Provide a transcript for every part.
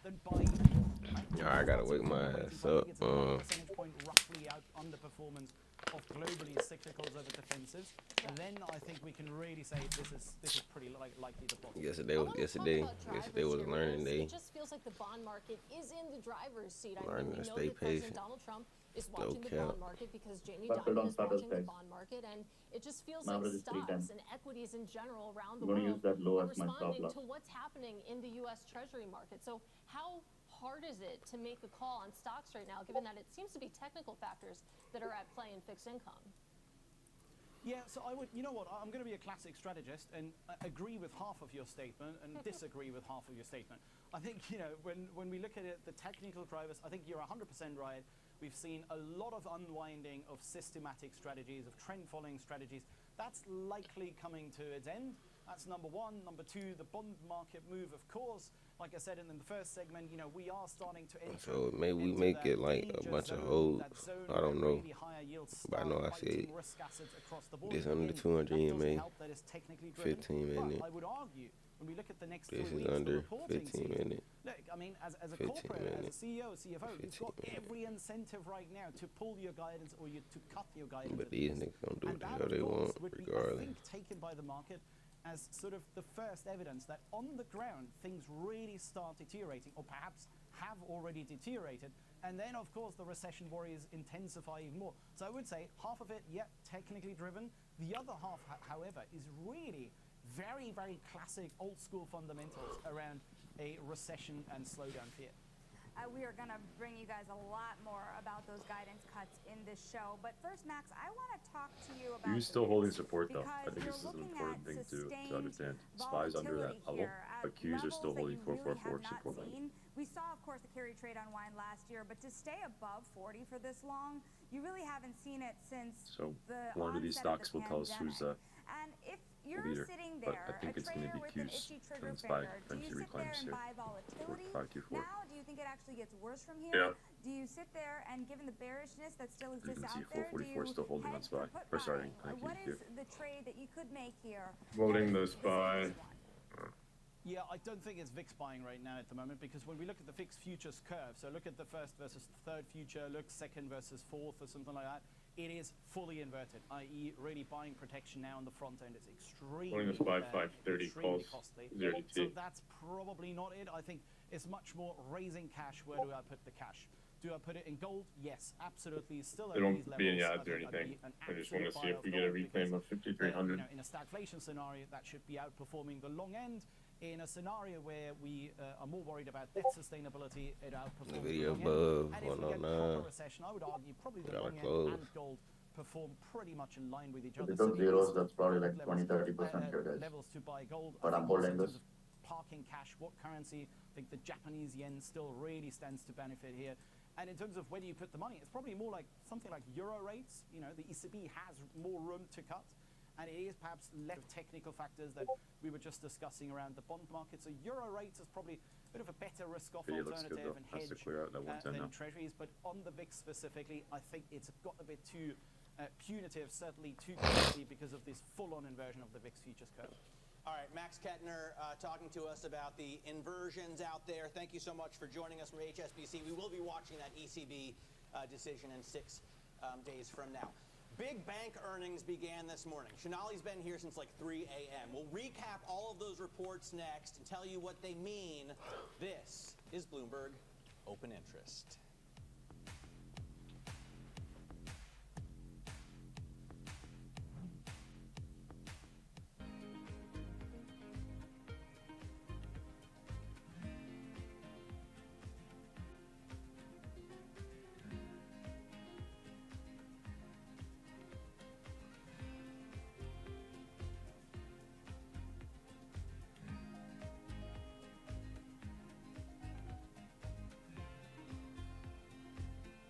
than by. I gotta wake my ass up. It's a 1 percentage point roughly out underperformance of globally cyclicals over defensives. And then I think we can really say this is pretty likely the bottom. Yesterday was learning day. It just feels like the bond market is in the driver's seat. I Learning mean, we to know stay that President patient. Donald Trump is No watching the cap. bond market because Jamie Buffett Dimon on is starters, watching the guys. bond market, and it just feels My like average is 310. stocks and equities in general around the I'm going to world use that low are as my stop responding loss. to what's happening in the U.S. Treasury market. So how hard is it to make a call on stocks right now, given that it seems to be technical factors that are at play in fixed income? Yeah, so I would, you know what, I'm going to be a classic strategist and agree with half of your statement and disagree with half of your statement. I think, you know, when we look at it, the technical drivers, I think you're 100% right. We've seen a lot of unwinding of systematic strategies, of trend-following strategies. That's likely coming to its end. That's number one. Number two, the bond market move, of course. Like I said in the first segment, you know, we are starting to enter. So maybe we make it like a bunch of holds. I don't know. But I know I said this under the 200 EMA, 15 minute. I would argue when we look at the next 3 This weeks, is under the reporting 15 season, minute. look, I mean, as a 15 corporate, minute. as a CEO, CFO, you've got 15 minute. every incentive right now to pull your guidance or to cut your guidance. But at these least. niggas gonna do what And the that, hell of they course, want, would be, I regardless. think, taken by the market as sort of the first evidence that on the ground things really start deteriorating, or perhaps have already deteriorated. And then, of course, the recession worries intensify even more. So I would say half of it, yeah, technically driven. The other half, however, is really very, very classic old school fundamentals around a recession and slowdown fear. We are going to bring you guys a lot more about those guidance cuts in this show. But first, Max, I want to talk to you about You're still holding support, though. because I think you're this is an looking important at thing to sustained understand. SPY's under that level, here at but Qs are still holding levels that you 444 really have not support level. seen. We saw, of course, the carry trade unwind last year, but to stay above 40 for this long, you really haven't seen it since So the one of these onset stocks will tell us who's pandemic. And if you're leader, sitting but there, I think a it's going to trader be with an Qs itchy trigger and SPY finger, do thanks you to sit there reclaims and here. buy volatility 4524. now? Do you think it actually gets worse from here? Yeah. Do you sit there and, given the bearishness that still You exists can see out there, do 444 you still holding on hedge SPY. for put Or sorry, buying? thank What you. is the trade that you could make here? Voting that the is SPY. safest one? Yeah, I don't think it's VIX buying right now at the moment, because when we look at the VIX futures curve, so look at the first versus third future, look second versus fourth or something like that, it is fully inverted, i.e. really buying protection now on the front end. It's extremely, Voting the SPY 530 extremely calls costly. 0 So DT. that's probably not it. I think it's much more raising cash. Where do I put the cash? Do I put it in gold? Yes, absolutely. Still There at these don't levels. be any I ads or think I'd anything. be an I just want to absolute see buyer if of we get a gold reclaim of because, 5300. you know, in a stagflation scenario, that should be outperforming the long end. In a scenario where we are more worried about debt sustainability, it outperforms The the video long end. above, And if we get 109. proper recession, I would argue probably the Gotta long close. end and gold perform pretty much in line with each If other. we took there zeros, is that's probably like levels- 20-30% here, guys. levels to buy gold. But I I'm think also holding in terms this. of parking cash, what currency? I think the Japanese yen still really stands to benefit here. And in terms of where do you put the money, it's probably more like something like euro rates. You know, the ECB has more room to cut. And it is perhaps less technical factors that we were just discussing around the bond market. So euro rates is probably a bit of a better risk-off Video looks good, alternative though. and Has to hedge clear out that 110 than now. treasuries. But on the VIX specifically, I think it's got a bit too punitive, certainly too quickly, because of this full-on inversion of the VIX futures curve. All right, Max Kettner talking to us about the inversions out there. Thank you so much for joining us from HSBC. We will be watching that ECB decision in 6 days from now. Big bank earnings began this morning. Shanali's been here since like 3 a.m. We'll recap all of those reports next and tell you what they mean. This is Bloomberg Open Interest.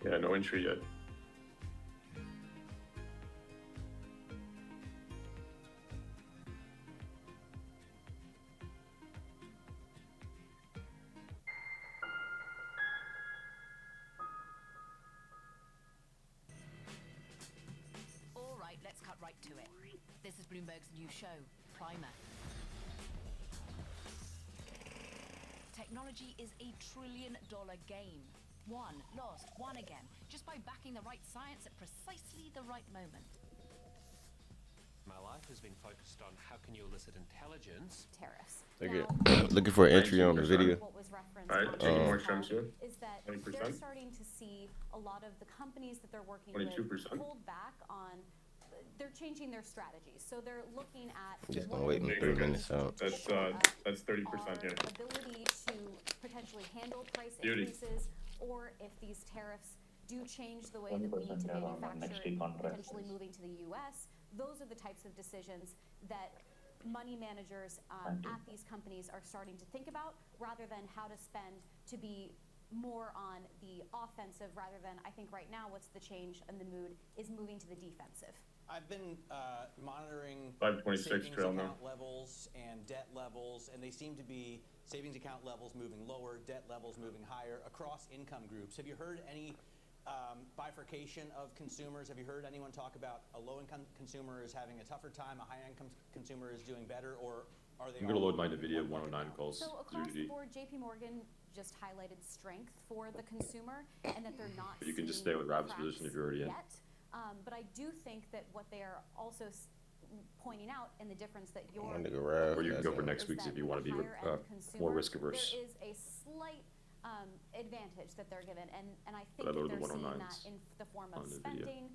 Yeah, no entry yet. All right, let's cut right to it. This is Bloomberg's new show, Primer. Technology is a $1 trillion-dollar game. Won, lost, won again, just by backing the right science at precisely the right moment. My life has been focused on how can you elicit intelligence. Tariffs. Looking for an entry on the video. What was referenced Alright, on taking this more call streams soon. is that 20%? they're starting to see a lot of the companies that they're working 22%? with hold back on. They're changing their strategies, so they're looking at Just what gonna wait they in 3 can minutes do out. to That's shore up that's 30%, our yeah. ability to potentially handle price Beauty. increases, or if these tariffs do change the way that we need to manufacture, potentially moving to the U.S. Those are the types of decisions that money managers at these companies are starting to think about, rather than how to spend to be more on the offensive, rather than, I think right now what's the change in the mood is moving to the defensive. I've been monitoring 526 savings trail now. account levels and debt levels, and they seem to be savings account levels moving lower, debt levels moving higher across income groups. Have you heard any bifurcation of consumers? Have you heard anyone talk about a low-income consumer is having a tougher time, a high-income consumer is doing better, or are they? I'm gonna load my nvda 109 calls. So across the board, JP Morgan just highlighted strength for the consumer, and that they're not. But you can just seeing stay with Rabbit's cracks position if you're already in. yet. But I do think that what they are also pointing out, in the difference that you're, Or you can go for next is week's that if you want to be the higher-end consumer, more risk averse. There is a slight advantage that they're given, and I think But I that loaded they're the seeing that 109s in the form on of the video. spending,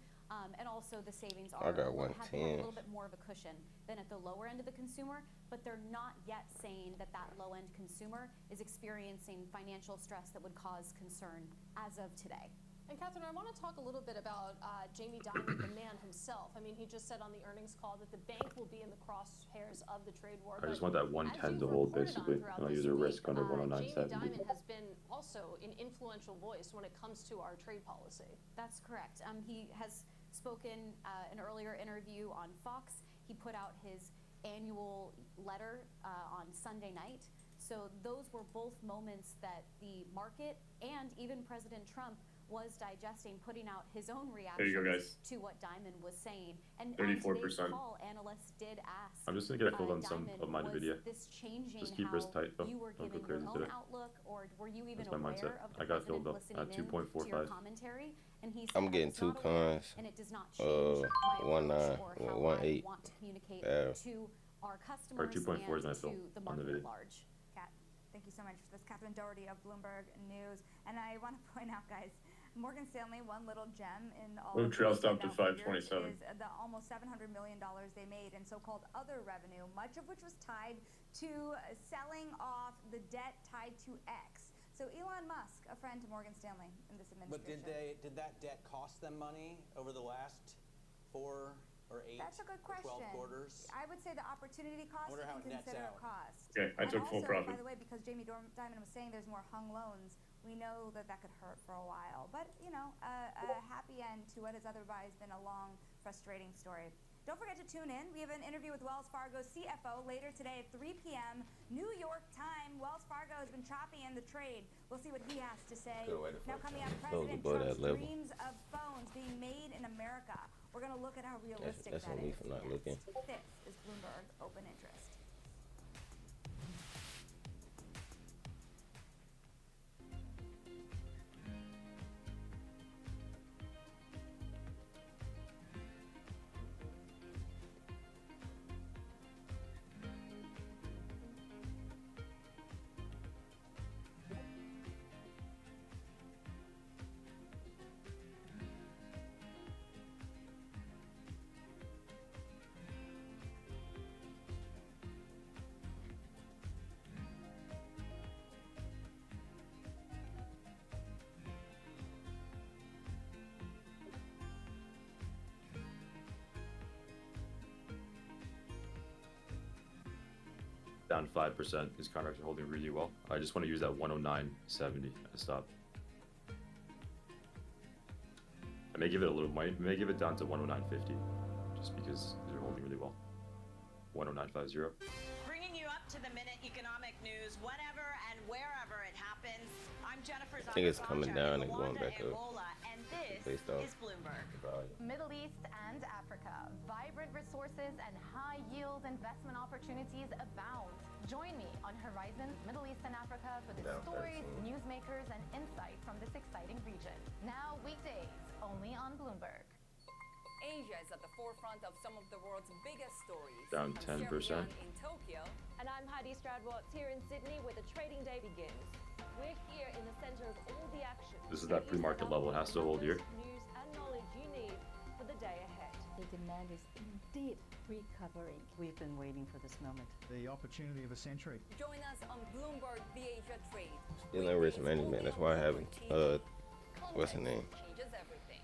and also the savings I got have a 110. little bit more of a cushion than at the lower end of the consumer, but they're not yet saying that that low-end consumer is experiencing financial stress that would cause concern as of today. And Catherine, I want to talk a little bit about Jamie Dimon, the man himself. I mean, he just said on the earnings call that the bank will be in the crosshairs of the trade war. I just want that 110 to hold, basically, and I'll use a risk under 109.70. Jamie Dimon has been also an influential voice when it comes to our trade policy. That's correct. He has spoken an earlier interview on Fox. He put out his annual letter on Sunday night. So those were both moments that the market and even President Trump was digesting, putting out his own reaction to what Dimon was saying. And 34%. On today's call, analysts did ask. I'm just gonna get a hold on some Dimon, of my was nvda. this changing Just keep how risk tight, though. you were Don't go giving your crazy own today. outlook, or were you even That's my aware mindset. of the I got filled president up listening at in to your 2.45. commentary? And he said, I'm getting "It's two not aware, cons. and it does not change my 1.9, approach or how 1.8. I want to communicate Yeah. to our customers 2.4 is and my fill to the on the market video. at large." Kat, thank you so much. That's Catherine Doherty of Bloomberg News. And I want to point out, guys, Morgan Stanley, one little gem in all of trail these stopped at standout figures 527. is the almost $700 million they made in so-called other revenue, much of which was tied to selling off the debt tied to X. So Elon Musk, a friend to Morgan Stanley in this administration. But did that debt cost them money over the last 4 or 8 That's a good or 12 question. quarters? I would say the opportunity cost wonder how and it nets consider out. cost. Okay, I And took full also, profit. by the way, because Jamie Dimon was saying there's more hung loans, we know that that could hurt for a while. But, you know, a happy end to what has otherwise been a long, frustrating story. Don't forget to tune in. We have an interview with Wells Fargo's CFO later today at 3 p.m. New York time. Wells Fargo has been choppy in the trade. We'll see what he has to say. Now coming up, President Trump's dreams of phones being made in America. We're going to look at how realistic that's that on me is. for not looking. This is Bloomberg Open Interest. Down 5%. These contracts are holding really well. I just want to use that 109.70 as a stop. I may give it a little, may give it down to 109.50, just because they're holding really well. 109.50. Bringing you up to the minute economic news, whenever and wherever it happens. I'm Jennifer. I think it's coming down and going back up. And this Based off is Bloomberg. Middle East and Africa. Vibrant resources and high-yield investment opportunities abound. Join me on Horizon Middle East and Africa for the stories, newsmakers, Asia is at the forefront of some of the world's biggest stories. Down 10%. In Tokyo. And I'm Heidi Stradwatts here in Sydney where the trading day begins. We're here in the center of all the action. This is that pre-market level. It has to hold here. News and knowledge you need for the day ahead. The demand is indeed recovering. We've been waiting for this moment. The opportunity of a century. Join us on Bloomberg The Asia Trade. Still in risk management. That's why I haven't. What's her name? Changes everything.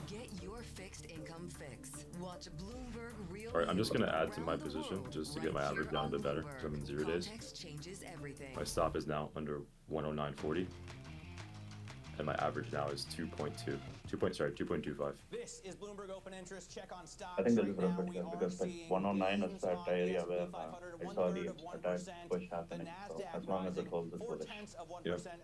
Get your fixed income fix. Watch Bloomberg Real. All right, I'm just gonna add to my position just to get my average down a bit better. So I'm in 0 days. Changes everything. My stop is now under 109.40, and my average now is 2.25. This is Bloomberg Open Interest. Check on stocks. I think this right is now, perfect we are 109 is that area where I saw the attack push the happening. So NASDAQ as long as it holds this bullish,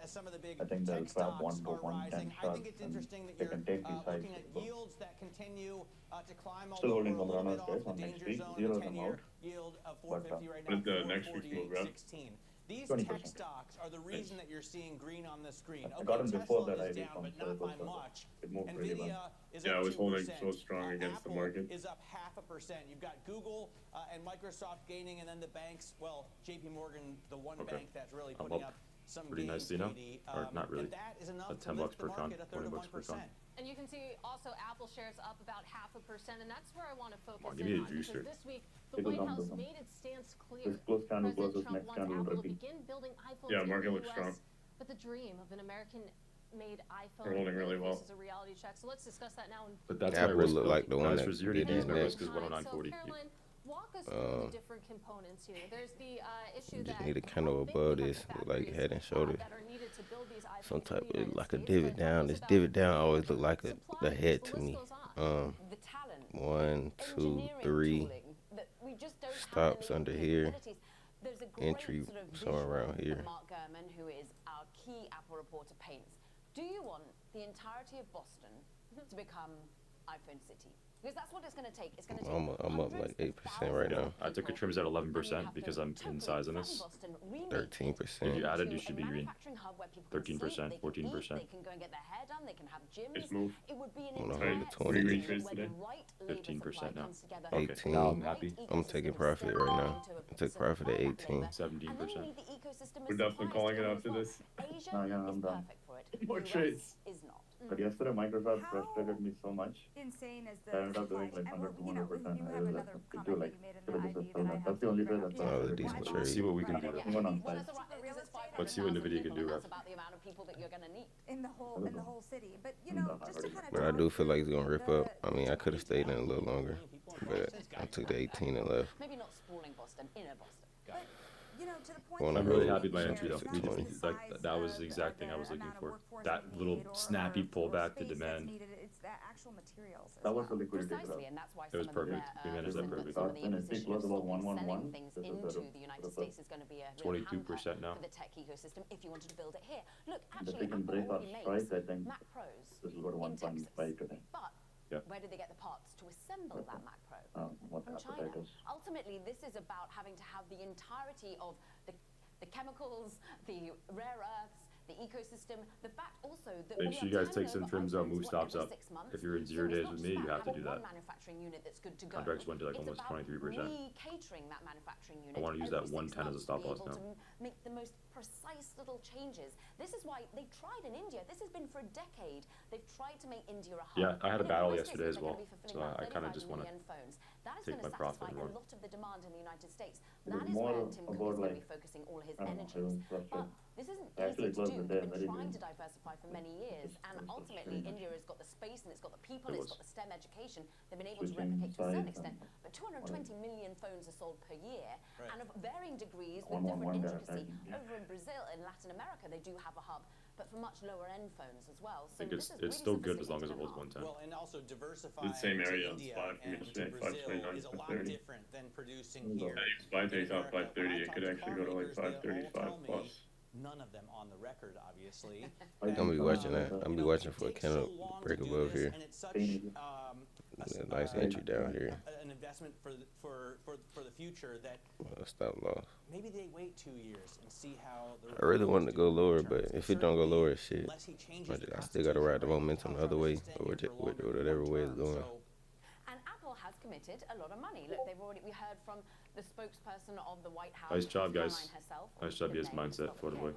as some of the big I think they'll tech grab stocks 1 to are 110 rising. I shots think it's and interesting that they you're can take these highs. looking at yields that continue to climb. Still holding although some we're a runners, little guys, bit off on the next danger week. zone. 0 The them 10-year out. yield of But, 450 right what now. did the next week's move grab? 448.16. These 20%. tech stocks are the reason that you're seeing green on the screen. I got them before Tesla that is ID down, from but not by Circle, so much. it moved really nvda well. is Yeah, up I was holding 2%. so strong against the Apple market. is up 0.5%. You've got Google and Microsoft gaining, and then the banks. Well, J.P. Morgan, the one bank that's really I'm putting up up some pretty gains. nicely now, Katie. or not really. And that is enough At to 10 lift bucks the per con, market a third 20 of bucks per 1%. con. And you can see also Apple shares up about 0.5%, and that's where I want to focus give me in a on, because juicer. this week the It was White on House this one. made its stance clear. This close candle President closes, Trump next wants candle Apple to repeat. begin building iPhones Yeah, in market the looks US, strong. but the dream of an American-made iPhone They're holding really well. faces a reality check. So let's discuss that now. But that's Apple my risk look build. like the one Guys, that for 0 did days, these my risk is next. 109.40. So Caroline, walk us through the different components here. There's the issue You just that need a candle above this, look like Head and Shoulders. that are needed to build these iPhones Some in type the of United like a States, divot but down. talk This about divot down the always look like the suppliers, head the to list me. goes on. The talent, 1, 2, engineering 3 tooling that we just don't have stops the under here. capabilities. There's a great Entry sort of somewhere visual around here. that Mark Gurman, who is our key Apple reporter, paints. Do you want the entirety of Boston to become iPhone City? Because that's what it's going to take. It's going to take I'm up like 8% right now. I took the trims at 11% because I'm in size in this. 13%. If you added, you should be green. 13%, 14%. They can go and get their hair done. They can have gyms. It's moved. It would be an I'm gonna entire hold the What are you 20. green trades today? 15% now. together. Okay, 18. now I'm happy. I'm taking profit right now. I took profit at 18. 17%. We're definitely calling it after this. No, yeah, I'm done. More trades. Is not. But yesterday Microsoft How frustrated me so much. insane is the I ended up doing supply like chain? 100 to And, you know, 100%. you I have was another like, comment do that like, you made in should the have just ID done that I that. have That's the only to way bring that's up. Oh, not the decent Let's see trade. what we can do. Even on Well, site. that's right. This is Let's see what 500,000 NVIDIA can people. do, That's Ref. about the amount of people that you're going to need. In the whole city. But you know, just to kind of But I do feel like it's gonna rip up. I mean, I could have stayed in a little longer, but I took the 18 and left. Maybe not sprawling Boston, inner Boston. But you know, to the point Well, that I'm I really rode happy with my share, entry though. it's not We just did, the like size that was of the exact thing I was looking amount of for. workforce That we little need or snappy pullback to space that's demand. needed. It's the actual materials. as That was well. the liquidity graph. Precisely, and that's why It was some of the perfect. We managed that some of perfect. some of the And it imposition was of about stopping 111. selling things This is into the- the United the States is going to be a real 22% hamper now. for the tech ecosystem if you wanted to build it here. Look, If actually, we can Apple break our already strike, I makes think Mac Pros this is about in 1.5 Texas. today. But Yeah. where do they get the parts to assemble that Mac Pro? What From the appetite China. is. Ultimately, this is about having to have the entirety of the chemicals, the rare earths, the ecosystem, the fact also that Make we sure are you guys turning take some over trims out, iPhones, move stops every up. 6 months. If you're in So 0 it's days not with just me, you about have to do having that. one manufacturing unit that's good to go. Contracts went to like It's almost about 23%. Re-catering that manufacturing unit. I wanna use every that 6 110 as a months stop to be loss able now. to make the most precise little changes. This is why they tried in India. This has been for a decade. They've tried to make India a hub. Yeah, I had a And in battle most cases, yesterday as they're well, gonna be fulfilling so about I kinda 35 just wanna million phones. That is take going to my profit satisfy and a run. lot of the demand in the United States. It That was is more where Tim Cook is about going to like, be focusing all his I don't know, energies. it was But this isn't I actually easy to closed do. the They've day been very trying good. to diversify for many years, and ultimately India has got the space and it's got the people, It it's was. got the STEM education. They've been able to Switching replicate to a certain sides extent. and But 220 million phones are sold per year, Right. and of varying degrees with 111 different guy, intricacy. yeah. Over in Brazil, in Latin America, they do have a hub, but for much lower end phones as well. So I think this is it's really still good as long as it sophisticated holds and 110. Well, and also diversifying The same area to on India spot for me and to today, Brazil 529, is a lot 530. different than producing Yeah, here. Yeah, spy in takes out America. When I 530, it talk could to actually car go to like makers, they all 535 tell me, plus. none of them on the record, obviously. I'm gonna be watching that. I'm you gonna be know, watching it for a takes so candle long break to do above this, here. and it's such Thank you. a A nice entry down here. an investment investment for the future that stop loss. maybe they wait 2 years and see how the I really wanted to go lower, but if it don't go lower, shit, I still gotta ride the momentum the other way, or whatever way it's going. And Apple has committed a lot of money. Look, we heard from the spokesperson of the White House. Nice job, guys. Nice job, yes, mindset for the boy.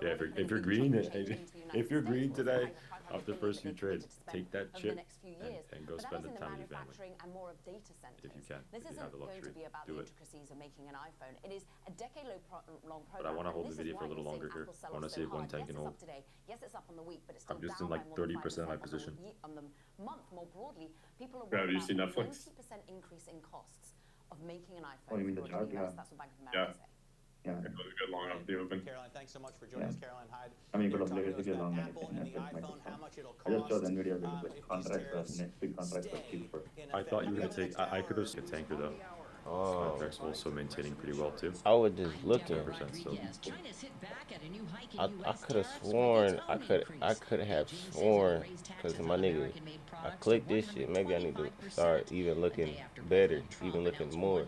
Yeah, if you're green, if you're green today, after the first few trades, take that chip and go spend the time with your family. And more of data centers. If you can, This if you isn't have the going luxury, to be about do the it. intricacies of making an iPhone. It is a decade-long program. But I want to hold the video for a little longer here. I want to save one tank and hold. Yes, it's up on the week, but it's still I'm just down in like by more than 30% of my 5% position. on the month. More broadly, people are Have worried you seen about a Netflix? 20% increase in costs of making an iPhone. Oh, you mean the chart? Yeah. That's what Bank of America say. Yeah. It was a good long off the open. Caroline, thanks so much for joining us. Caroline Hyde. I mean, You're but talking players to us get about long Apple and the iPhone, how much it'll I just saw cost the NVIDIA video if with these contracts, tariffs next big contracts are cheaper. I thought you were gonna take. I could have a tanker though. Oh. Contracts also maintaining pretty well too. I was just looking. 10% still. I could have sworn I could have sworn because my nigga, I clicked this shit. Maybe I need to start even looking better, even looking more.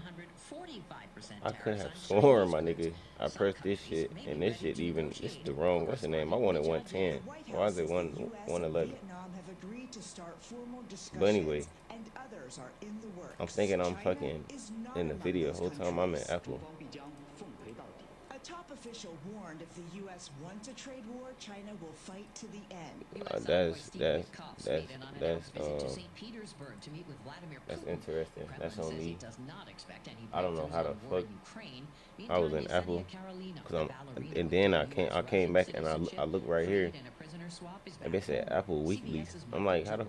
I could have sworn, my nigga, I pressed this shit and this shit even it's the wrong. What's the name? I wanted 110. Why is it 111? But anyway, I'm thinking I'm fucking in the video the whole time I'm in Apple. A top official warned if the U.S. wants a trade war, China will fight to the end. That's interesting. That's on me. I don't know how the fuck I was in Apple, and then I came back and I looked right here, and they said Apple Weeklies. I'm like, how the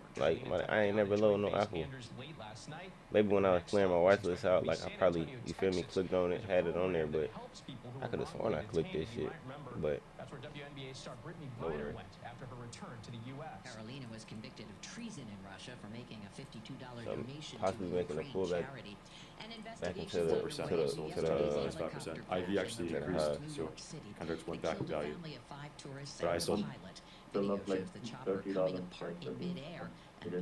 I ain't never loaded no Apple. Maybe when I was clearing my watch list out, like I probably, you feel me, clicked on it, had it on there, but I could have sworn I clicked this shit, but that's where WNBA star Brittany Griner went after her return to the U.S. Carolina was convicted of treason in Russia for making a $52 donation possibly to making a Ukraine pullback charity. back into the 5%. IV actually increased, so contracts went back in value. But I sold. Still up like $30 and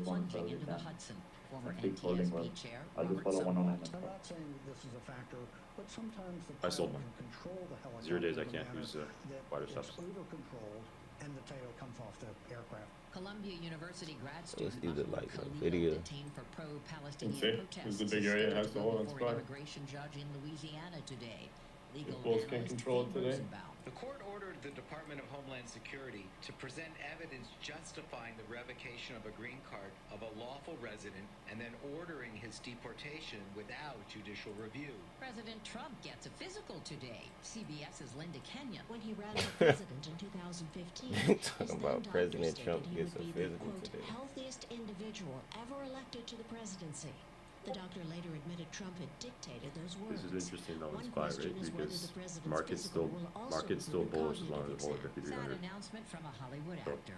plunging into the Hudson. Former keep holding well. I'll just follow 109. I'm not saying this is a factor, but sometimes the I sold pilot one. can control the helicopter 0 days I in a can't manner use that wider it's stops. over-controlled and the tail comes off the aircraft. Columbia University grad So it's student either Mahmoud like a Khalil video. detained for Let's pro-Palestinian see. protests. This is the big area that has the hole in before spot. an immigration judge in Louisiana today. Legal Bulls can't analyst control it Pete today. Rosenbaum. The court ordered the Department of Homeland Security to present evidence justifying the revocation of a green card of a lawful resident and then ordering his deportation without judicial review. President Trump gets a physical today. CBS's Linda Kenyon. When he ran for president in 2015, Talking about President Trump gets a physical today. Healthiest individual ever elected to the presidency. The doctor later admitted Trump had dictated those words. This is interesting though in SPY, right? Because market's still bullish as long as it holds 5,300. Announcement from a Hollywood actor.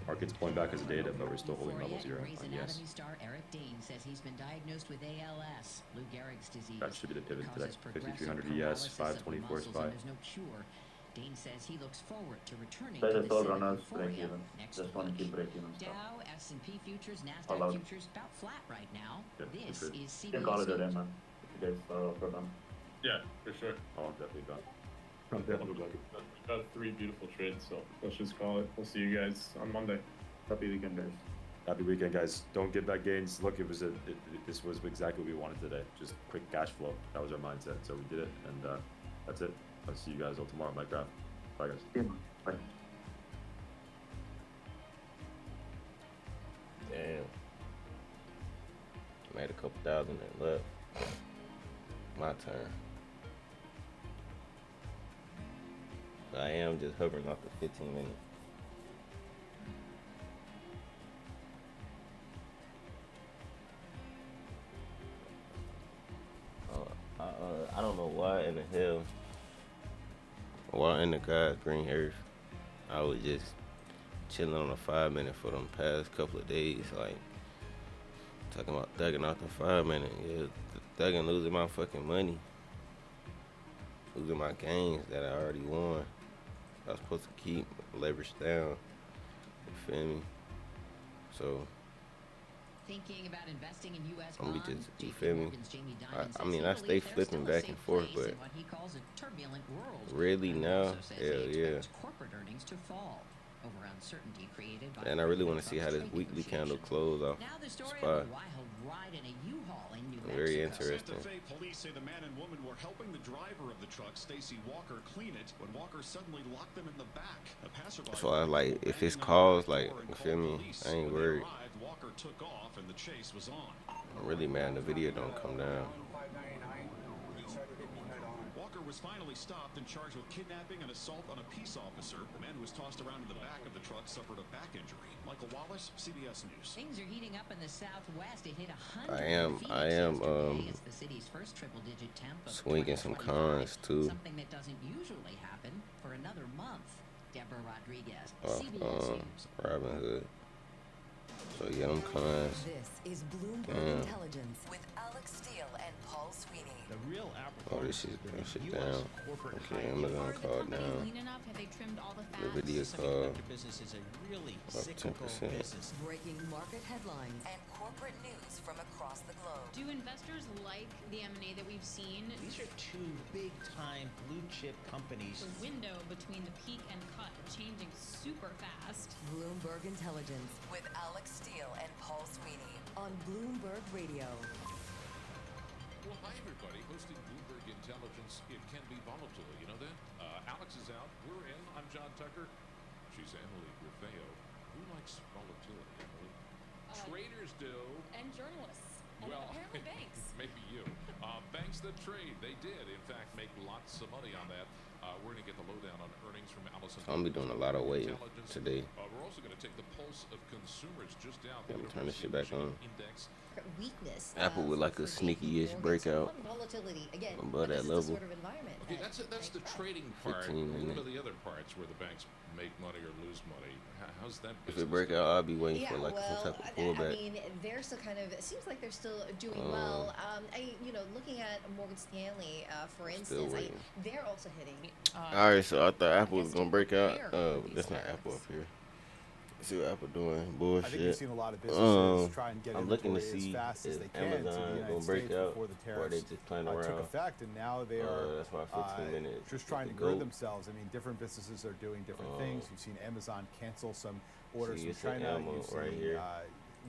Market's pulling back as a data, but we're still holding levels here Grey's on yes. Anatomy star Eric Dane says he's been diagnosed with ALS, Lou Gehrig's disease. That should be the pivot today. Causes 5,300 progressive ES, paralysis of the 524 muscles, SPY. and there's no cure. Dane says he looks forward to returning Better to the all scene of runners break euphoria even. next Just want to keep breaking even stuff. Dow, S&P futures, Allowed. Nasdaq futures about flat right now. Yeah, This good trade. is You can call it a CBS day, News. man. If you guys are done. Yeah, for sure. Oh, I'm definitely done. We've got 3 beautiful trades, so let's just call it. We'll see you guys on Monday. Happy weekend, guys. Happy weekend, guys. Don't give back gains. Look, this was exactly what we wanted today. Just quick cash flow. That was our mindset. So we did it, and that's it. I'll see you guys all tomorrow. Minecraft. Bye, guys. See you, man. Bye. Damn. Made a couple thousand and left. My turn. But I am just hovering off the 15 minutes. I don't know why in the hell, why in the God's green earth, I was just chilling on a 5-minute for them past couple of days, like talking about thugging off the 5-minute, yeah, thugging, losing my fucking money, losing my gains that I already won. I was supposed to keep leverage down, you feel me? So Thinking about investing in U.S. I'm bonds? just, you JP feel me? Morgan's Jamie Dimon I says mean, he I stay believes there's flipping still a back safe and forth, place but in what he calls a turbulent world. really Dimon now, also says hell he yeah. expects corporate earnings to fall over uncertainty created by And I really want to see Trump's how this trade weekly candle negotiations. close off Now the story spot. of a wild ride in a U-Haul in New Very Mexico. interesting. Santa Fe police say the man and woman were helping the driver of the truck, Stacy Walker, clean it when Walker suddenly locked them in the back. A passerby. So I like, if it's calls, like, you feel me? I ain't worried. Walker took off and the chase was on. I'm really mad the video don't come down. Walker was finally stopped and charged with kidnapping and assault on a peace officer. The man who was tossed around in the back of the truck suffered a back injury. Michael Wallace, CBS News. Things are heating up in the Southwest. It hit 100. I am It's the city's first triple-digit temp of swinging some 2025, cons too. something that doesn't usually happen for another month. Deborah Rodriguez, Off CBS News. Robin Hood. So yeah, them cons. This is Bloomberg Damn. Intelligence with Alex Steele and Paul Sweeney. The real Oh, this shit down. Okay, Amazon called down. Have they trimmed all the The video call business is a really up 10%. Breaking market headlines and corporate news from across the globe. Do investors like the M&A that we've seen? These are two big-time blue-chip companies. The window between the peak and cut changing super fast. Bloomberg Intelligence with Alex Steele and Paul Sweeney on Bloomberg Radio. Well, hi, everybody. Hosting Bloomberg Intelligence, it can be volatile. You know that? Alex is out. We're in. I'm John Tucker. She's Emily Griffeo. Who likes volatility, Emily? Traders do. And journalists. And Well, apparently banks. maybe you. Banks that trade, they did, in fact, make lots of money on that. We're going to get the lowdown on earnings from Allison. I'm gonna be doing a lot of waiting today. We're also going to take the pulse of consumers just down. Let me turn this shit back on. Index. Weakness. Apple with like a sneaky-ish breakout Volatility again. above that this is the level. sort of environment. Okay, that's the trading part. 15 What minutes. are the other parts where the banks make money or lose money? How's that If business it break out, I'll be waiting for like well, some type of I pullback. mean, they're still kind of. It seems like they're still doing well. Looking at Morgan Stanley, for instance, waiting. they're also hitting. All right, so I thought Apple was gonna break out. That's not Apple up here. Let's see what Apple doing. Bullshit. I think you've seen a lot of businesses try and get I'm looking to inventory see as fast as if they can to the Amazon United gonna break States out before the or they tariffs just playing took around. effect, and now they are That's why 15 minutes. just trying to Go. gird themselves. I mean, different businesses are doing different things. You've seen Amazon cancel some orders See, from it's an China. ammo You've right seen here.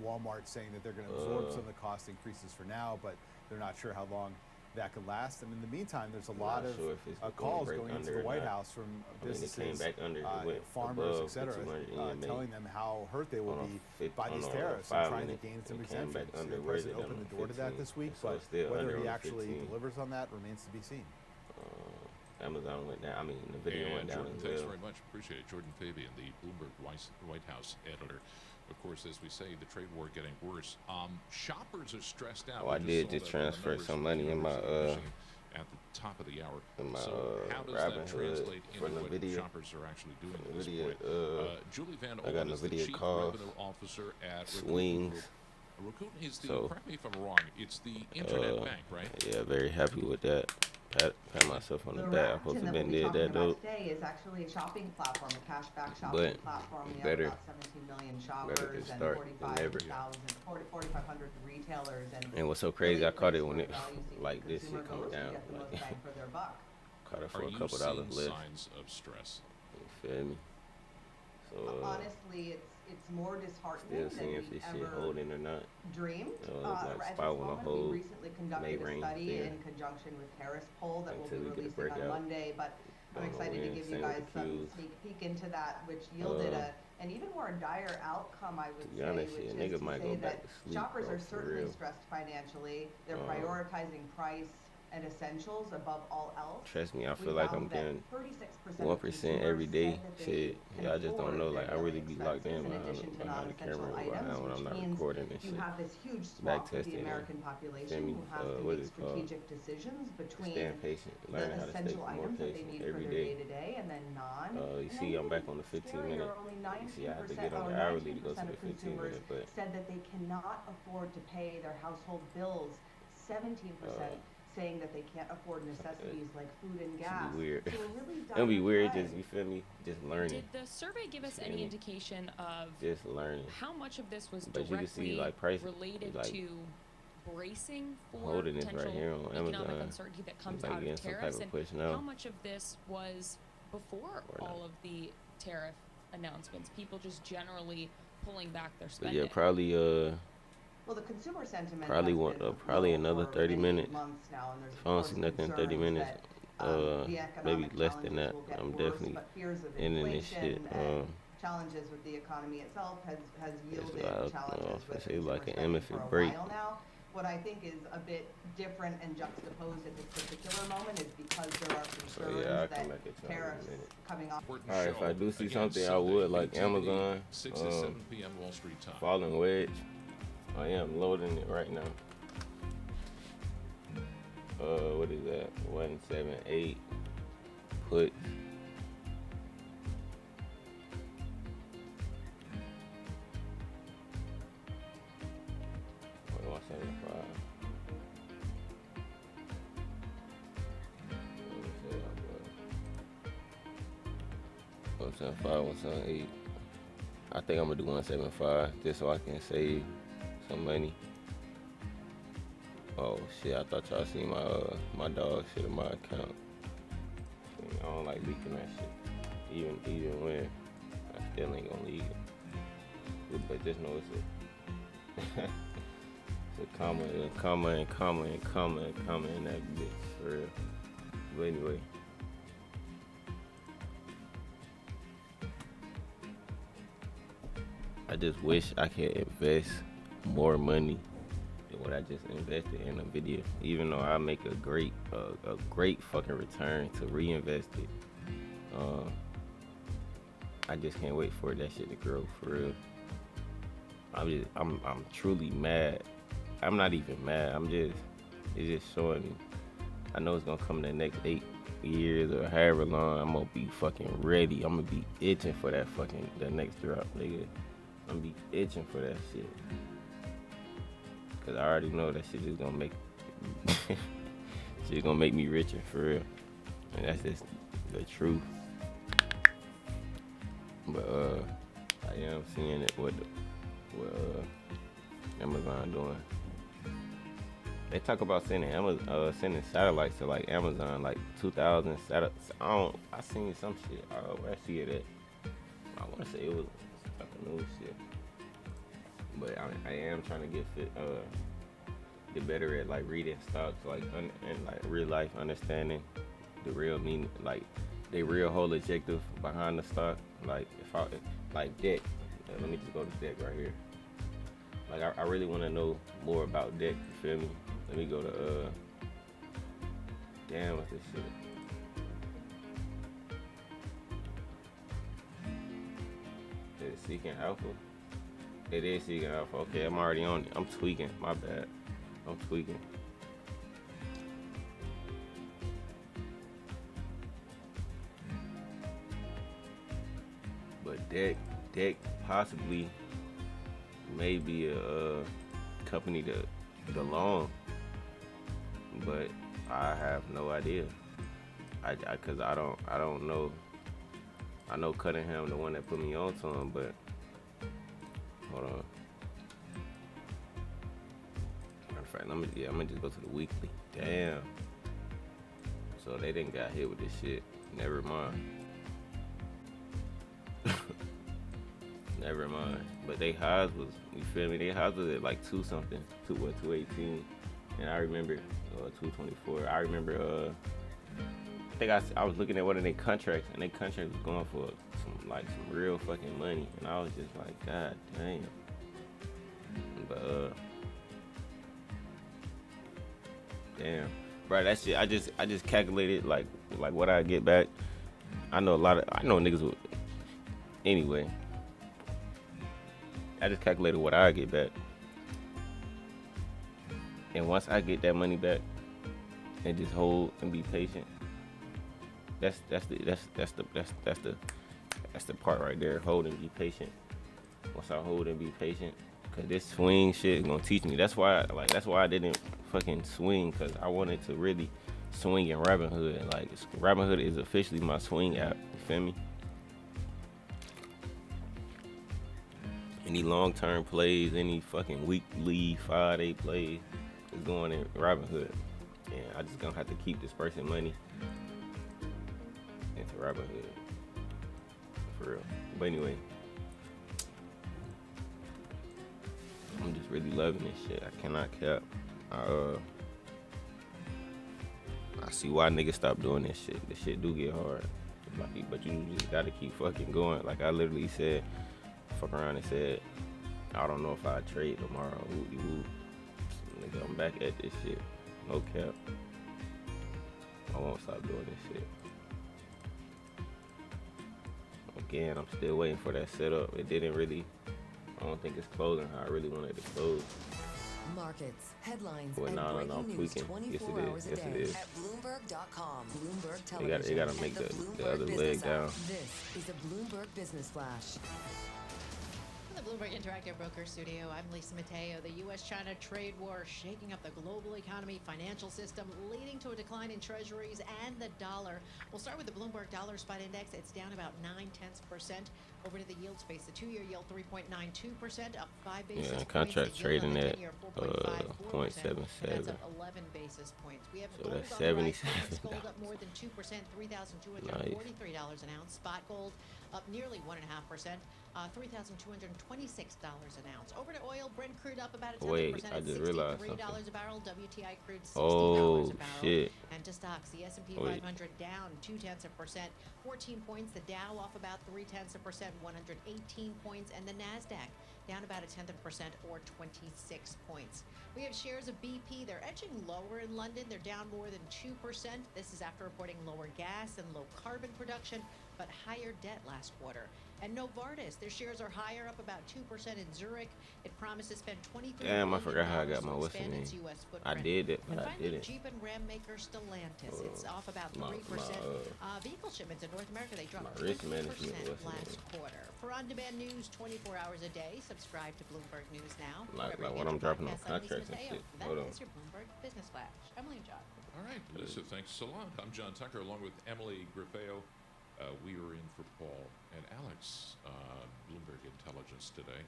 Walmart saying that they're going to absorb some of the cost increases for now, but they're not sure how long that could last. And in the meantime, there's a lot of sure if it's gonna calls break going into under the or White not. House from I mean, it businesses, came back under. It went farmers, above etc., 200 EMA. telling them how hurt they will on be by these tariffs and trying to gain some exemptions. The president opened the door to that this week, so but it's still whether under he on actually 15. delivers on that remains to be seen. Amazon went down. I mean, the video went And down Jordan, as thanks well. very much. Appreciate it. Jordan Fabian, the Bloomberg White House editor. Of course, as we say, the trade war getting worse. Shoppers are stressed out. Oh, I We did saw just that transfer numbers some from money in my Reuters at the top of the hour. in my So how does Robin that Hood translate for into the what video. shoppers are actually doing For at the this video, point? Julie Van I got Olden no is the video Chief calls. Revenue Officer at Rakuten Swings. Group. Rakuten is the, So, correct me if I'm wrong, it's the internet bank, right? Yeah, very happy with that. Pat myself on the back. I'm supposed to have been did that though. Today is actually a shopping platform, a cashback shopping But platform. We better- have about 17 million shoppers better to and start than ever. 4,500 retailers. And what's so crazy, I caught it when it value-seeking like this consumer shit come goes to down. get the most Like, bang for their buck. caught it for Are a you couple dollars seeing less. signs of stress? You feel me? So Honestly, it's more disheartening still than seeing if we this shit ever holding or not. dreamed. Like At this spot on a moment, hold. we recently conducted May a rain study there in conjunction with Harris Poll that until will we be get a releasing on breakout. Monday, but I'm Don't know excited to when, give you same guys with the some Qs. sneak peek into that, which yielded an even more dire outcome, I would To be say, honest, which yeah, is nigga to might say go back that to sleep, shoppers bro, are for certainly real. stressed financially. They're prioritizing price and essentials above all else. Trust me, I We feel like found I'm that getting 36% 1% every of day. consumers said that they Shit, can yeah, I just don't afford know. their Like I really be locked in expenses in addition to behind the camera non-essential right items, now when I'm which not means recording and you shit. have this huge Back swath of the testing and American feel population me? who has to What make is it called? strategic decisions between Staying patient, the learning how to stay essential more items that they patient need for every their day. day-to-day and then non. You see, I'm back on the 15 minute. You see, I have to get on the hourly to go to the 15 minute, but said that they cannot afford to pay their household bills. 17% saying that they can't afford necessities like food and gas. It'll be weird. So we're really It'll be weird, play. just, you feel me? Just learning. Did the survey give us any indication of just learning how much of this was but directly you can see, like, price, related like, to bracing for holding this potential right here on economic Amazon, uncertainty that comes like out getting of some type tariffs, of and push now. how much of this was before all of the tariff announcements? People just generally pulling back their But spending. yeah, probably Well, the consumer sentiment probably has want been probably low another for 30 many minutes. months now, and there's If I don't see nothing in 30 concerns minutes, that, the economic maybe less than that. challenges will get I'm worse, definitely but fears of ending this shit. inflation and challenges with the economy itself has yielded challenges with say consumer like an spending MF for a break. while now. What I think is a bit different and juxtaposed at this particular moment is because there are concerns yeah, I that can make it to tariffs coming off. Alright, if I do see something I would, like Amazon, 6 to 7 p.m. Wall Street time. falling wedge. I am loading it right now. What is that? 178 put. What, 175? 175, 178. I think I'm gonna do 175 just so I can save some money. Oh shit! I thought y'all seen my dog shit in my account. I don't like leaking that shit. Even when I still ain't gonna leak it. But just know it's a comma in that bitch for real. But anyway. I just wish I could invest more money than what I just invested in a video. Even though I make a great fucking return to reinvest it, I just can't wait for that shit to grow for real. I'm truly mad. I'm not even mad. It's just showing me. I know it's gonna come in the next 8 years or however long. I'm gonna be fucking ready. I'm gonna be itching for that the next drop, nigga. I'm gonna be itching for that shit. Cause I already know that shit is gonna make shit gonna make me richer for real. And that's just the truth. But I am seeing it what Amazon doing. They talk about sending sending satellites to like Amazon, like 2,000 satellites. I seen some shit. Where I see it at? I want to say it was fucking news shit. But I am trying to get better at like reading stocks, like and like real life understanding the real meaning, like the real whole objective behind the stock. Like like debt. Let me just go to debt right here. Like I really want to know more about debt. You feel me? Let me go to damn, what's this shit? Is it Seeking Alpha? It is Seeking Alpha. Okay, I'm already on it. I'm tweaking. My bad. I'm tweaking. But debt possibly may be a company to belong, but I have no idea. Cause I don't know. I know Cunningham, the one that put me on to him, but hold on. Matter of fact, I'm gonna just go to the weekly. Damn. So they didn't got hit with this shit. Never mind. Never mind. But they highs was, you feel me? They highs was at like 218. And I remember 224. I remember I think I was looking at one of their contracts, and their contract was going for some real fucking money, and I was just like, God damn. But damn, bro, that shit. I just calculated like what I get back. I know niggas would. Anyway, I just calculated what I get back, and once I get that money back, and just hold and be patient. That's the part right there. Hold and be patient. Once I hold and be patient, Cause this swing shit is gonna teach me. That's why I didn't fucking swing, cause I wanted to really swing in Robinhood. Like Robinhood is officially my swing app. You feel me? Any long-term plays, any fucking weekly 5-day plays is going in Robinhood. And I just gonna have to keep dispersing money into Robinhood. For real. But anyway. I'm just really loving this shit. I cannot cap. I see why niggas stop doing this shit. This shit do get hard. But you just gotta keep fucking going. Like I literally said, fuck around and said, I don't know if I trade tomorrow. Ooh. Nigga, I'm back at this shit. No cap. I won't stop doing this shit. Again, I'm still waiting for that setup. It didn't really, I don't think it's closing how I really wanted it to close. Markets, headlines, Well, and I'm breaking news tweaking. 24 hours a day at Bloomberg.com. Bloomberg Television. They gotta make and the other Bloomberg leg Business down. App. This is a Bloomberg Business Flash. From the Bloomberg Interactive Broker Studio, I'm Lisa Mateo. The U.S.-China trade war shaking up the global economy, financial system, leading to a decline in treasuries and the dollar. We'll start with the Bloomberg Dollar Spot Index. It's down about 0.9%. Over to the yield space, the 2-year yield 3.92%, up 5 basis points. Contract trading at 0.77. That's up 11 basis points. We have so gold that's on the rise. $77. Gold up more than 2%, $3,243 an ounce. Spot gold up nearly 1.5%, $3,226 an ounce. Over to oil, Brent crude up about a 10% at $63 a barrel. WTI crude $60 a barrel. Shit. And to stocks, the S&P 500 down 0.2%, 14 points. The Dow off about 0.3%, 118 points, and the Nasdaq down about 0.1% or 26 points. We have shares of BP. They're edging lower in London. They're down more than 2%. This is after reporting lower gas and low carbon production, but higher debt last quarter. And Novartis, their shares are higher, up about 2% in Zurich. It promises to spend $23 Damn, I billion forgot how I got my to what's expand name. its U.S. I footprint. did it, but And I finally, didn't. Jeep and Ram maker Stellantis. It's off about 3%. Vehicle shipments in North America, they dropped 20% last quarter. For on-demand news 24 hours a day, subscribe to Bloomberg News Now. Like when I'm dropping on contracts and shit. Hold on. That is your Bloomberg Business Flash. Emily and John. All right, Melissa, thanks a lot. I'm John Tucker, along with Emily Griffeo. We are in for Paul and Alex, Bloomberg Intelligence today.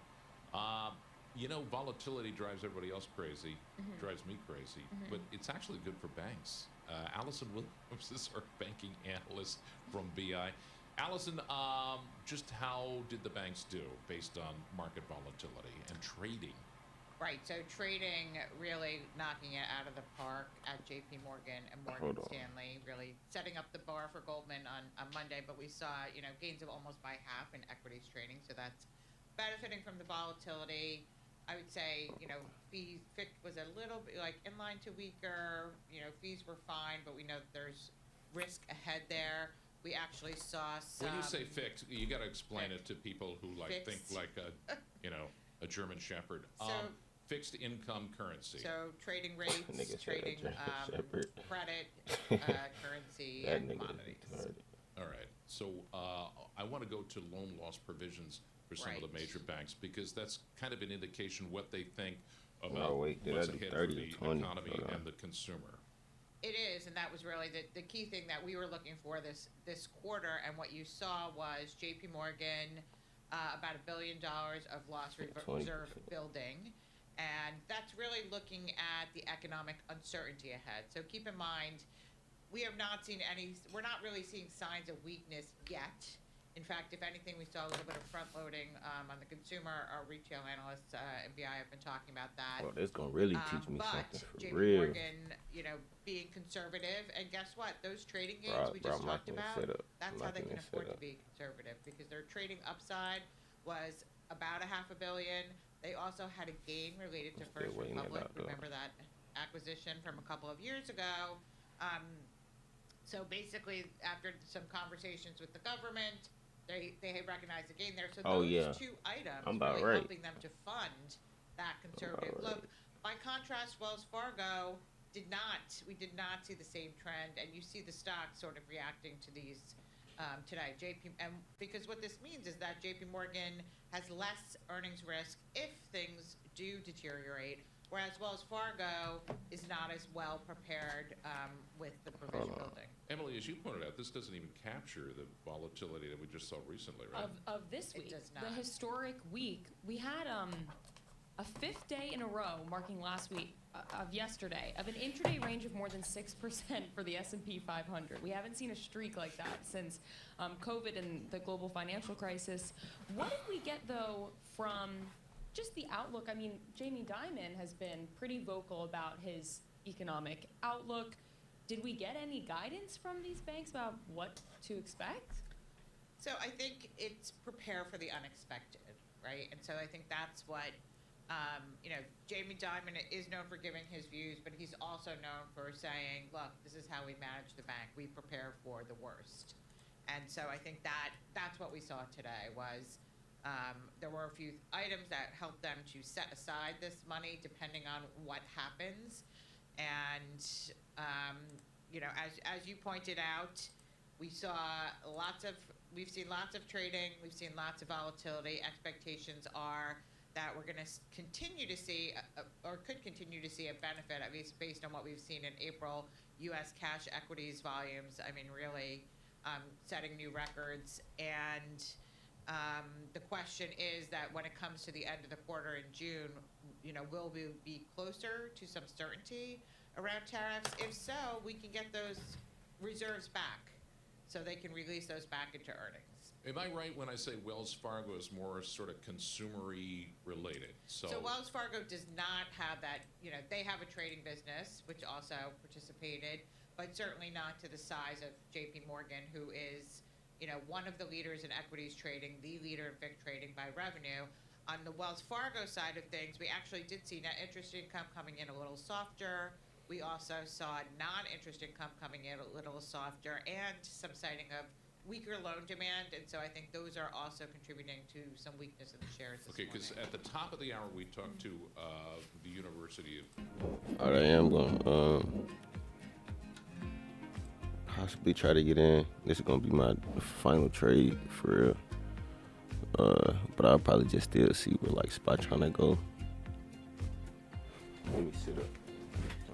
You know, volatility drives everybody else crazy, drives me crazy, but it's actually good for banks. Allison Williams is our banking analyst from BI. Allison, just how did the banks do based on market volatility and trading? Right, so trading really knocking it out of the park at JP Morgan and Morgan Stanley, really setting up the bar for Goldman on Monday, but we saw, gains of almost by half in equities trading, so that's benefiting from the volatility. I would say, fees, FIC was a little bit in line to weaker, fees were fine, but we know that there's risk ahead there. We actually saw some... When you say FIC, you got to explain it to people who think like a German Shepherd. Fixed income currency. So trading rates, trading credit, currency, and commodities. All right. So I want to go to loan loss provisions for some of the major banks because that's kind of an indication what they think about what's ahead for the economy and the consumer. It is, and that was really the key thing that we were looking for this quarter. And what you saw was J.P. Morgan, about $1 billion of loss reserve building. And that's really looking at the economic uncertainty ahead. So keep in mind, we're not really seeing signs of weakness yet. In fact, if anything, we saw a little bit of front loading on the consumer. Our retail analysts, NVI, have been talking about that. Well, that's going to really teach me something for JP real. Morgan, being conservative. And guess what? Those trading gains we just talked about, that's how they can afford to be conservative because their trading upside was about $500 million. They also had a gain related to First Republic. Remember that acquisition from a couple of years ago. So basically, after some conversations with the government, they recognized the gain there. So those two items really helping them to fund that conservative look. By contrast, Wells Fargo we did not see the same trend, and you see the stock sort of reacting to these today. And because what this means is that JP Morgan has less earnings risk if things do deteriorate, whereas Wells Fargo is not as well prepared with the provision building. Emily, as you pointed out, this doesn't even capture the volatility that we just saw recently, right? Of this week, does not. the historic week, we had a fifth day in a row, marking last week of yesterday, of an intraday range of more than 6% for the S&P 500. We haven't seen a streak like that since COVID and the global financial crisis. What did we get, though, from just the outlook? I mean, Jamie Dimon has been pretty vocal about his economic outlook. Did we get any guidance from these banks about what to expect? So I think it's prepare for the unexpected, right? And so I think that's what, Jamie Dimon is known for giving his views, but he's also known for saying, look, this is how we manage the bank. We prepare for the worst. And so I think that's what we saw today was there were a few items that helped them to set aside this money depending on what happens. And, as you pointed out, we've seen lots of trading, we've seen lots of volatility. Expectations are that we're going to continue to see, or could continue to see a benefit, at least based on what we've seen in April. U.S. cash equities volumes, really setting new records. And the question is that when it comes to the end of the quarter in June, will we be closer to some certainty around tariffs? If so, we can get those reserves back so they can release those back into earnings. Am I right when I say Wells Fargo is more sort of consumery related? So Wells Fargo does not have that, they have a trading business, which also participated, but certainly not to the size of JP Morgan, who is, one of the leaders in equities trading, the leader in FICC trading by revenue. On the Wells Fargo side of things, we actually did see net interest income coming in a little softer. We also saw non-interest income coming in a little softer and some citing of weaker loan demand, and so I think those are also contributing to some weakness in the shares this morning. Because at the top of the hour, we talked to the University of... All right, I am going to possibly try to get in. This is going to be my final trade for real. But I'll probably just still see where spot trying to go. Let me sit up.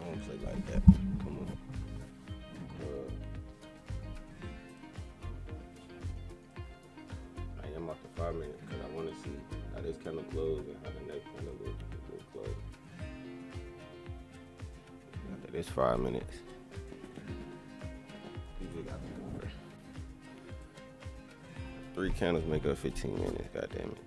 I don't play like that. Come on. I am off the 5 minutes because I want to see how this kind of close and how the next kind of will close. After this 5 minutes, people got to go first. 3 candles make up 15 minutes, goddamn it.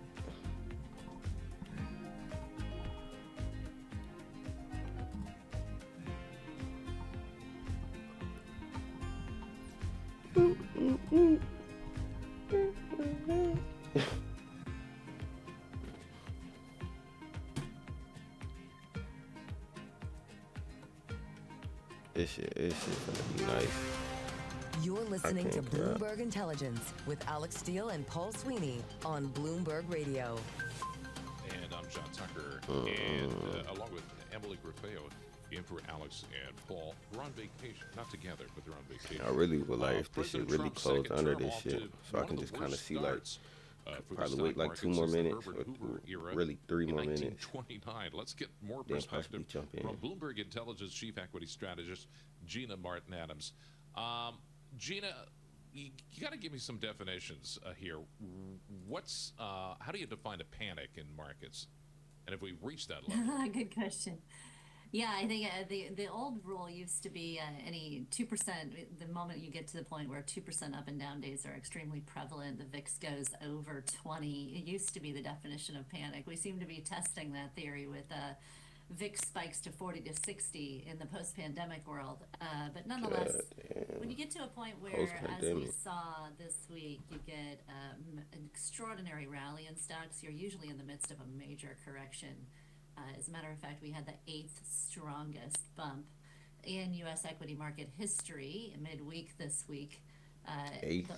This shit gonna be nice. You're listening to Bloomberg Intelligence with Alex Steele and Paul Sweeney on Bloomberg Radio. And I'm John Tucker, and along with Emily Griffeo, in for Alex and Paul. We're on vacation, not together, but they're on vacation. I really would like if this shit really closed under this shit, so I can just kind of see probably wait 2 more minutes, or really 3 more minutes. 1929. Let's get more perspective from Bloomberg Intelligence Chief Equity Strategist Gina Martin Adams. Gina, you got to give me some definitions here. How do you define a panic in markets? And if we reach that level? Good question. Yeah, I think the old rule used to be any 2%, the moment you get to the point where 2% up and down days are extremely prevalent, the VIX goes over 20. It used to be the definition of panic. We seem to be testing that theory with VIX spikes to 40 to 60 in the post-pandemic world. But nonetheless, when you get to a point where, as we saw this week, you get an extraordinary rally in stocks, you're usually in the midst of a major correction. As a matter of fact, we had the 8th strongest bump in U.S. equity market history midweek this week.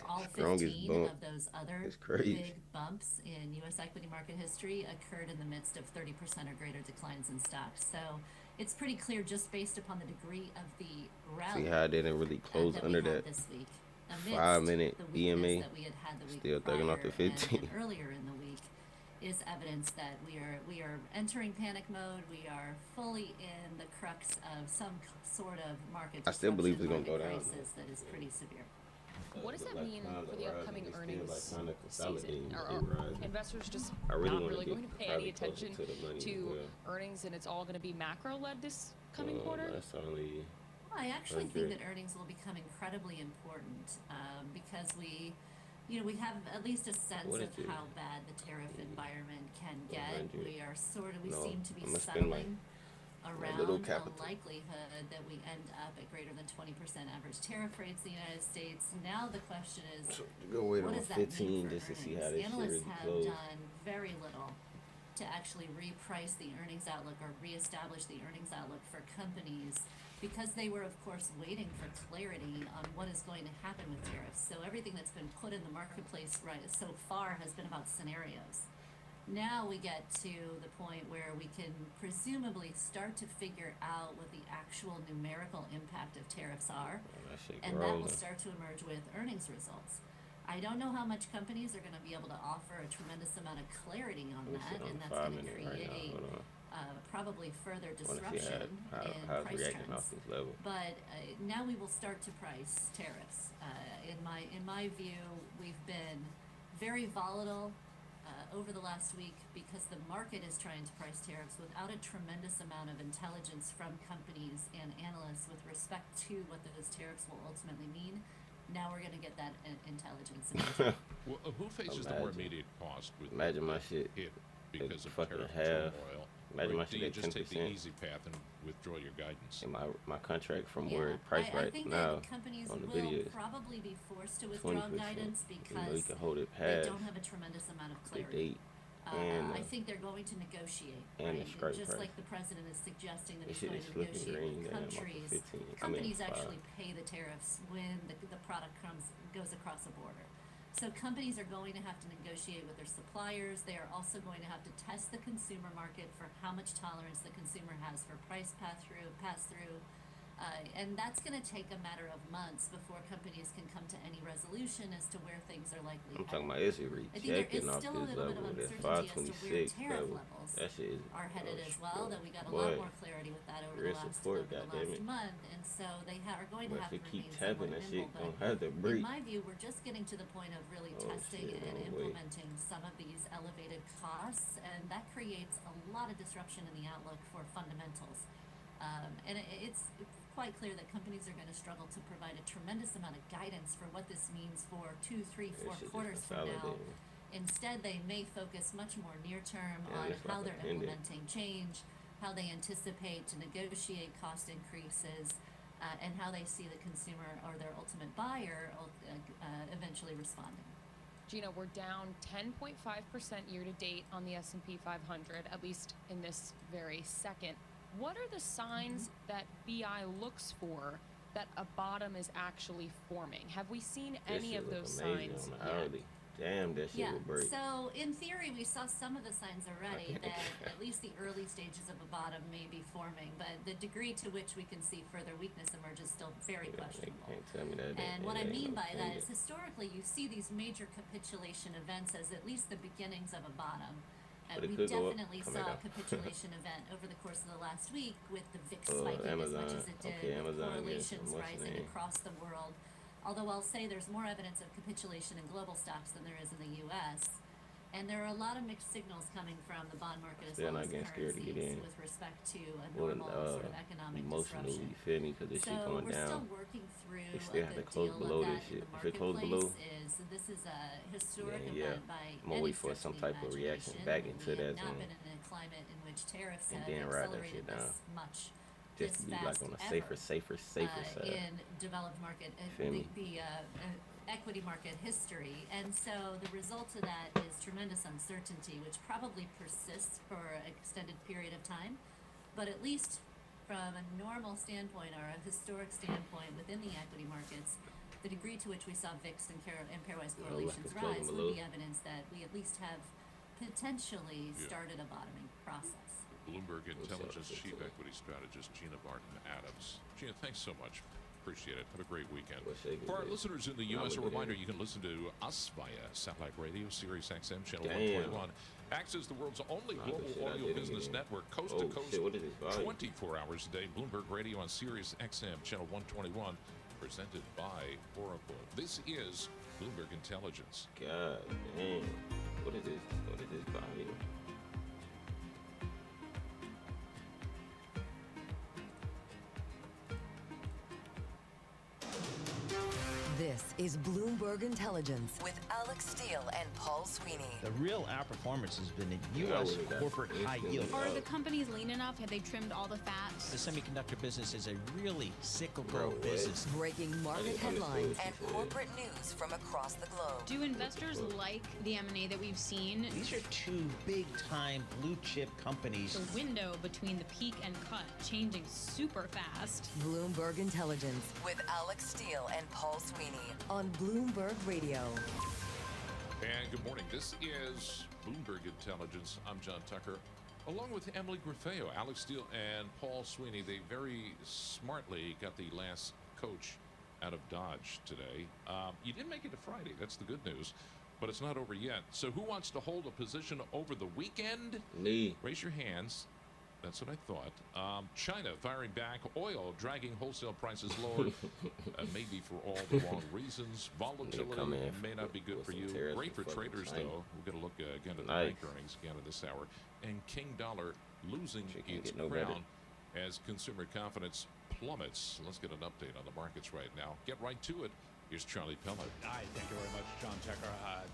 All 15 of those other big bumps in U.S. equity market history occurred in the midst of 30% or greater declines in stocks. So it's pretty clear just based upon the degree of the rally. See how I didn't really close that under we had that this week. amidst 5-minute the weakness EMA, that we had the week still thugging off the prior 15. and earlier in the week, is evidence that we are entering panic mode. We are fully in the crux of some sort of market disruption, I still believe it's gonna go down. crisis that is pretty severe. What does that mean for the upcoming earnings season? Are investors just really not wanna really get going to pay probably any closer attention to the money to as well. earnings, and it's all going to be macro-led this coming quarter? That's only. Well, I actually think 100. that earnings will become incredibly important because we have at least a sense What of is it? how bad the tariff environment can get. 100. We No, seem to be I'ma spend, like, settling a little around a capital. likelihood that we end up at greater than 20% average tariff rates in the United States. Now the question is, Go wait what on does that mean 15 for just to see earnings? how this shit Analysts really have goes. done very little to actually reprice the earnings outlook or reestablish the earnings outlook for companies because they were, of course, waiting for clarity on what is going to happen with tariffs. So everything that's been put in the marketplace so far has been about scenarios. Now we get to the point where we can presumably start to figure out what the actual numerical impact of tariffs are, and that will start to emerge with earnings results. I don't know how much companies are going to be able to offer a tremendous amount of clarity on that, and that's going to create probably further disruption in price trends. But now we will start to price tariffs. In my view, we've been very volatile over the last week because the market is trying to price tariffs without a tremendous amount of intelligence from companies and analysts with respect to what those tariffs will ultimately mean. Now we're going to get that intelligence. Well, who faces the more immediate cost with Imagine my shit hit because of fucking tariff half. turmoil? Imagine Or my do shit you at just take the 10%. easy path and withdraw your guidance? And my contract from where it priced I right think now that companies on the will video is probably be forced to withdraw 20%. guidance You because can hold it they past don't have a tremendous amount of the clarity. date and I think they're going to negotiate, and the right? strike Just price. like the president is suggesting that This he's shit going is to flipping negotiate green with down off of countries. 15. Companies 5. actually pay the tariffs when the product goes across the border. So companies are going to have to negotiate with their suppliers. They are also going to have to test the consumer market for how much tolerance the consumer has for price pass-through. And that's going to take a matter of months before companies can come to any resolution as to where things are likely I'm headed. talking about it's I think there is rejecting off still a this little bit of level. That's uncertainty as to where 526 tariff level. levels That shit is are headed as well. That we got a boy, lot more clarity with that over real the last support, goddammit. month, and so they are going to But have if to it keep remain tapping, somewhat that shit nimble. gonna But have to in break. my view, we're just getting to the point of really testing shit, and no way. implementing some of these elevated costs, and that creates a lot of disruption in the outlook for fundamentals. And it's quite clear that companies are going to struggle to provide a tremendous amount of guidance for what this means for 2, 3, 4 quarters from now. Instead, they may focus much more near term on it's how like they're a pendant. implementing change, how they anticipate to negotiate cost increases, and how they see the consumer or their ultimate buyer eventually responding. Gina, we're down 10.5% year to date on the S&P 500, at least in this very second. What are the signs that BI looks for that a bottom is actually forming? Have we seen any of those signs yet? Damn, that shit will break. So in theory, we saw some of the signs already that at least the early stages of a bottom may be forming, but the degree to which we can see further weakness emerge is still very questionable. Can't tell me that. And what I mean by that is historically, you see these major capitulation events as at least the beginnings of a bottom. But We definitely saw a capitulation event over the course of the last week with the VIX spiking as much as it did, with correlations rising across the world. Although I'll say there's more evidence of capitulation in global stocks than there is in the U.S. And there are a lot of mixed signals coming from the bond market as well as currencies with respect to a normal sort of economic disruption. You feel me? Because this shit going we're down. Still working through They still have to close below this shit. If it close below, this is a historic event by I'm gonna wait for some type of reaction back into that zone. zone. Not been in a climate in which tariffs have then ride that shit accelerated down. this much. Just to be like on a safer side. In developed market, the equity market history. And so the result of that is tremendous uncertainty, which probably persists for an extended period of time. But at least from a normal standpoint or a historic standpoint within the equity markets, the degree to which we saw VIX and pairwise correlations rise would be evidence that we at least have potentially started a bottoming process. Bloomberg Intelligence Chief Equity Strategist Gina Barton Adams. Gina, thanks so much. Appreciate it. Have a great weekend. For our listeners in the U.S., a reminder, you can listen to us via satellite radio, Sirius XM, channel 121. Access the world's only global audio business network, coast to coast, 24 hours a day. Bloomberg Radio on Sirius XM, channel 121, presented by Oracle. This is Bloomberg Intelligence. God damn. What is this? What is this volume? This is Bloomberg Intelligence with Alex Steele and Paul Sweeney. The real outperformance has been in U.S. corporate high yield. Are the companies lean enough? Have they trimmed all the fat? The semiconductor business is a really cyclical business. Breaking market headlines and corporate news from across the globe. Do investors like the M&A that we've seen? These are two big-time blue-chip companies. The window between the peak and cut changing super fast. Bloomberg Intelligence with Alex Steele and Paul Sweeney on Bloomberg Radio. And good morning. This is Bloomberg Intelligence. I'm John Tucker. Along with Emily Griffeo, Alex Steele, and Paul Sweeney, they very smartly got the last coach out of Dodge today. You didn't make it to Friday. That's the good news. But it's not over yet. So who wants to hold a position over the weekend? Me. Raise your hands. That's what I thought. China firing back. Oil dragging wholesale prices lower. Maybe for all the wrong reasons. Volatility may not be good for you. Great for traders, though. We're going to look again at the bank earnings again at this hour. And King Dollar losing its crown as consumer confidence plummets. Let's get an update on the markets right now. Get right to it. Here's Charlie Pellet. Hi, thank you very much, John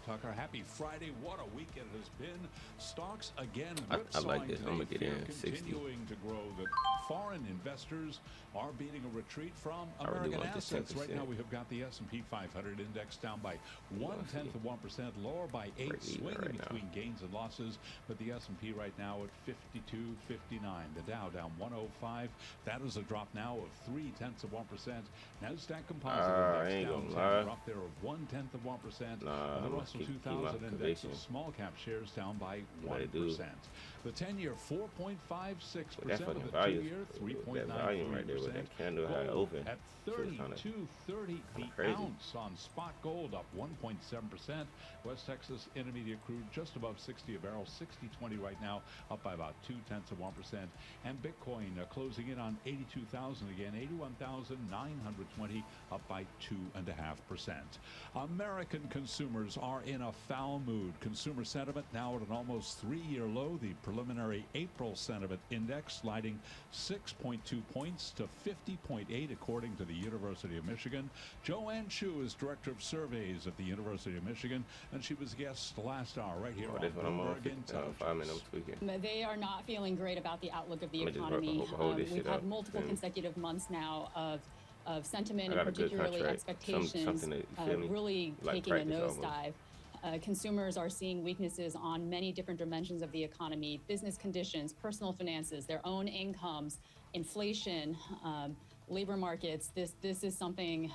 Tucker. Happy Friday. What a week it has been. Stocks again I like this. I'm going to get in 60. Continuing to grow. The foreign investors are beating a retreat from American assets. Right now we have got the S&P 500 index down by 0.1%, lower by 8, swinging between gains and losses. But the S&P right now at 52.59. The Dow down 105. That is a drop now of 0.3%. NASDAQ Composite Index down. Drop there of 0.1%. And the Russell 2000 index of small cap shares down by 1%. The 10-year 4.56%. Of the 2-year 3.93%. Gold at 32.30 the ounce on spot gold, up 1.7%. West Texas Intermediate crude just above 60 a barrel, 60.20 right now, up by about 0.2%. And Bitcoin closing in on 82,000 again, 81,920, up by 2.5%. American consumers are in a foul mood. Consumer sentiment now at an almost 3-year low. The preliminary April sentiment index sliding 6.2 points to 50.8 according to the University of Michigan. Joanne Chu is director of surveys at the University of Michigan, and she was a guest last hour right here on Bloomberg Intelligence. They are not feeling great about the outlook of the economy. We've had multiple consecutive months now of sentiment and particularly expectations really taking a nosedive. Consumers are seeing weaknesses on many different dimensions of the economy: business conditions, personal finances, their own incomes, inflation, labor markets. This is something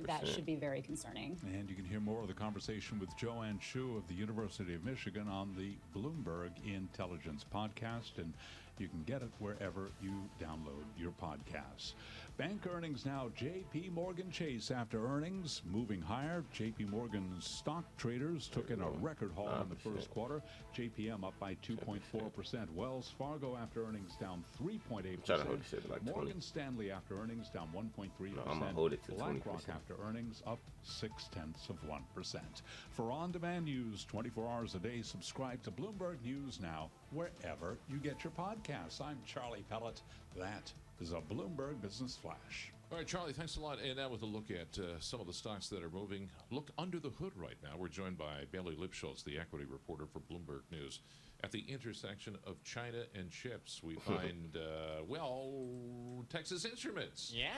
that should be very concerning. And you can hear more of the conversation with Joanne Chu of the University of Michigan on the Bloomberg Intelligence podcast, and you can get it wherever you download your podcasts. Bank earnings now. J.P. Morgan Chase after earnings moving higher. J.P. Morgan's stock traders took in a record haul in the first quarter. JPM up by 2.4%. Wells Fargo after earnings down 3.8%. Morgan Stanley after earnings down 1.3%. BlackRock after earnings up 0.6%. For on-demand news 24 hours a day, subscribe to Bloomberg News Now wherever you get your podcasts. I'm Charlie Pellet. That is a Bloomberg Business Flash. All right, Charlie, thanks a lot. And now with a look at some of the stocks that are moving. Look under the hood right now. We're joined by Bailey Lipschultz, the equity reporter for Bloomberg News. At the intersection of China and chips, we find, Texas Instruments. Yeah,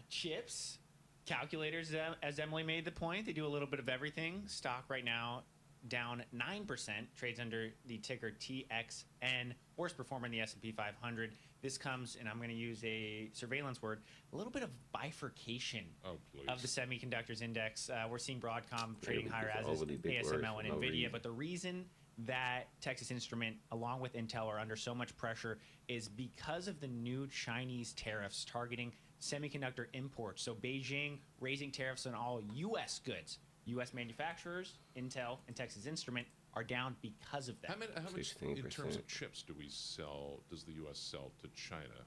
chips, calculators, as Emily made the point. They do a little bit of everything. Stock right now down 9%, trades under the ticker TXN, worst performer in the S&P 500. This comes, and I'm going to use a surveillance word, a little bit of bifurcation of the semiconductors index. We're seeing Broadcom trading higher, as is ASML and NVIDIA. But the reason that Texas Instrument, along with Intel, are under so much pressure is because of the new Chinese tariffs targeting semiconductor imports. So Beijing raising tariffs on all U.S. goods. U.S. manufacturers, Intel and Texas Instrument, are down because of that. How much in terms of chips do we sell? Does the U.S. sell to China?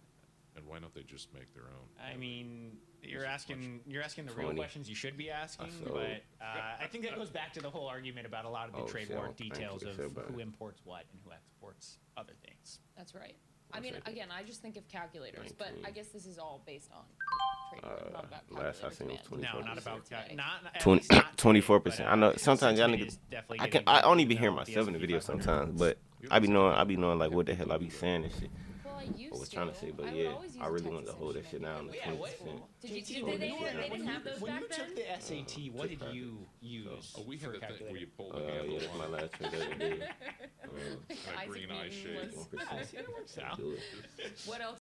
And why don't they just make their own? I mean, you're asking the real questions you should be asking, but I think that goes back to the whole argument about a lot of the trade war details of who imports what and who exports other things. That's right. I mean, again, I just think of calculators, but I guess this is all based on trading, not about last I seen was 24%. No, not about 24%. I know sometimes y'all niggas. I only be hearing myself in the video sometimes, but I be knowing like what the hell I be saying and shit. I was trying to say, but yeah, I really wanted to hold that shit down to 20%. They didn't have those back then? When you took the SAT, what did you use? We had the thing where you pull the handle. Yeah, that's my last trade that I did. Green eye shade. What else